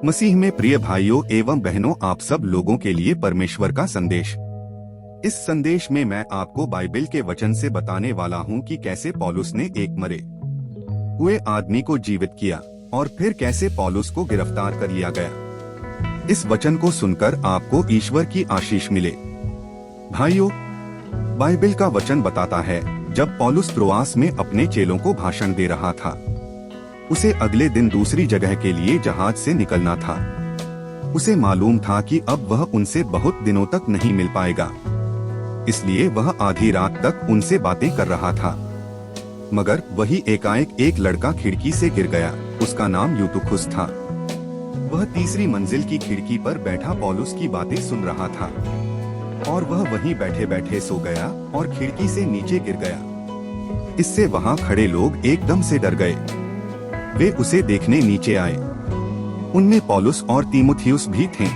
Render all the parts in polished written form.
मसीह में प्रिय भाइयों एवं बहनों, आप सब लोगों के लिए परमेश्वर का संदेश। इस संदेश में मैं आपको बाइबल के वचन से बताने वाला हूं कि कैसे पौलुस ने एक मरे हुए आदमी को जीवित किया और फिर कैसे पौलुस को गिरफ्तार कर लिया गया। इस वचन को सुनकर आपको ईश्वर की आशीष मिले। भाइयों, बाइबल का वचन बताता है जब पौलुस त्रोआस में अपने चेलों को भाषण दे रहा था, उसे अगले दिन दूसरी जगह के लिए जहाज से निकलना था। उसे मालूम था कि अब वह उनसे बहुत दिनों तक नहीं मिल पाएगा, इसलिए वह आधी रात तक उनसे बातें कर रहा था। मगर वही एकाएक एक लड़का खिड़की से गिर गया। उसका नाम यूतुखुस था। वह तीसरी मंजिल की खिड़की पर बैठा पौलुस की बातें सुन रहा था और वह वहीं बैठे बैठे सो गया और खिड़की से नीचे गिर गया। इससे वहाँ खड़े लोग एकदम से डर गए। वे उसे देखने नीचे आए। उनमें पौलुस और तीमुथियुस भी थे।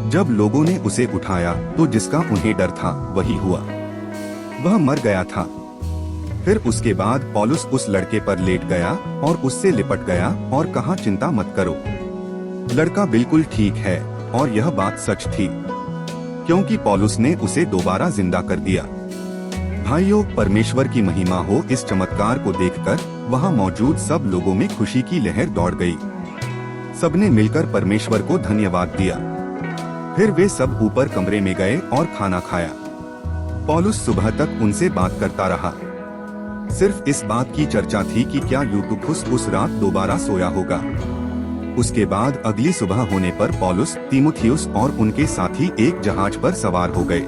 जब लोगों ने उसे उठाया तो जिसका उन्हें डर था वही हुआ, वह मर गया था। फिर उसके बाद पौलुस उस लड़के पर लेट गया और उससे लिपट गया और कहा, चिंता मत करो, लड़का बिल्कुल ठीक है। और यह बात सच थी, क्योंकि पौलुस ने उसे दोबारा जिंदा कर दिया। भाइयों, परमेश्वर की महिमा हो। इस चमत्कार को देखकर वहाँ मौजूद सब लोगों में खुशी की लहर दौड़ गई। सबने मिलकर परमेश्वर को धन्यवाद दिया। फिर वे सब ऊपर कमरे में गए और खाना खाया। पौलुस सुबह तक उनसे बात करता रहा। सिर्फ इस बात की चर्चा थी कि क्या यूतुखुस उस रात दोबारा सोया होगा। उसके बाद अगली सुबह होने पर पौलुस, तीमुथियुस और उनके साथी एक जहाज पर सवार हो गए।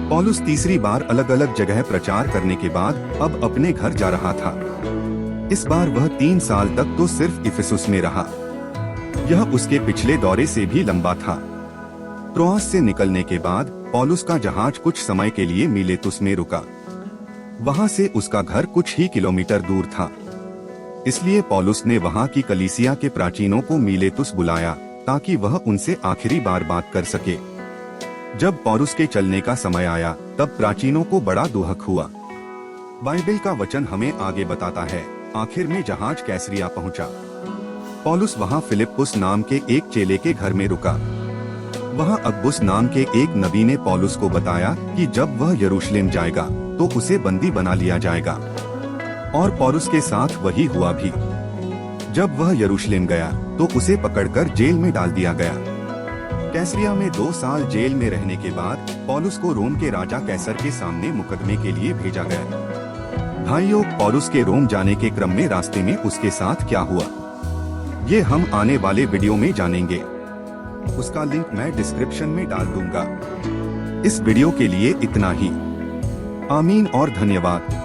पौलुस तीसरी बार अलग अलग जगह प्रचार करने के बाद अब अपने घर जा रहा था। इस बार वह 3 साल तक तो सिर्फ इफिसुस में रहा। यह उसके पिछले दौरे से भी लंबा था। त्रोआस से निकलने के बाद पौलुस का जहाज कुछ समय के लिए मीलेतुस में रुका। वहां से उसका घर कुछ ही किलोमीटर दूर था, इसलिए पौलुस ने वहां की कलीसिया के प्राचीनों को मीलेतुस बुलाया ताकि वह उनसे आखिरी बार बात कर सके। जब पौलुस के चलने का समय आया तब प्राचीनों को बड़ा दुहक हुआ। बाइबल का वचन हमें आगे बताता है, आखिर में जहाज कैसरिया पहुंचा। पौलुस वहां फिलिप्पुस नाम के एक चेले के घर में रुका। वहां अगबुस नाम के एक नबी ने पौलुस को बताया कि जब वह यरूशलेम जाएगा तो उसे बंदी बना लिया जाएगा, और पौलुस के साथ वही हुआ भी। जब वह यरूशलेम गया तो उसे पकड़कर जेल में डाल दिया गया। कैसरिया में 2 साल जेल में रहने के बाद पौलुस को रोम के राजा कैसर के सामने मुकदमे के लिए भेजा गया। भाइयों, पौलुस के रोम जाने के क्रम में रास्ते में उसके साथ क्या हुआ, ये हम आने वाले वीडियो में जानेंगे। उसका लिंक मैं डिस्क्रिप्शन में डाल दूंगा। इस वीडियो के लिए इतना ही। आमीन और धन्यवाद।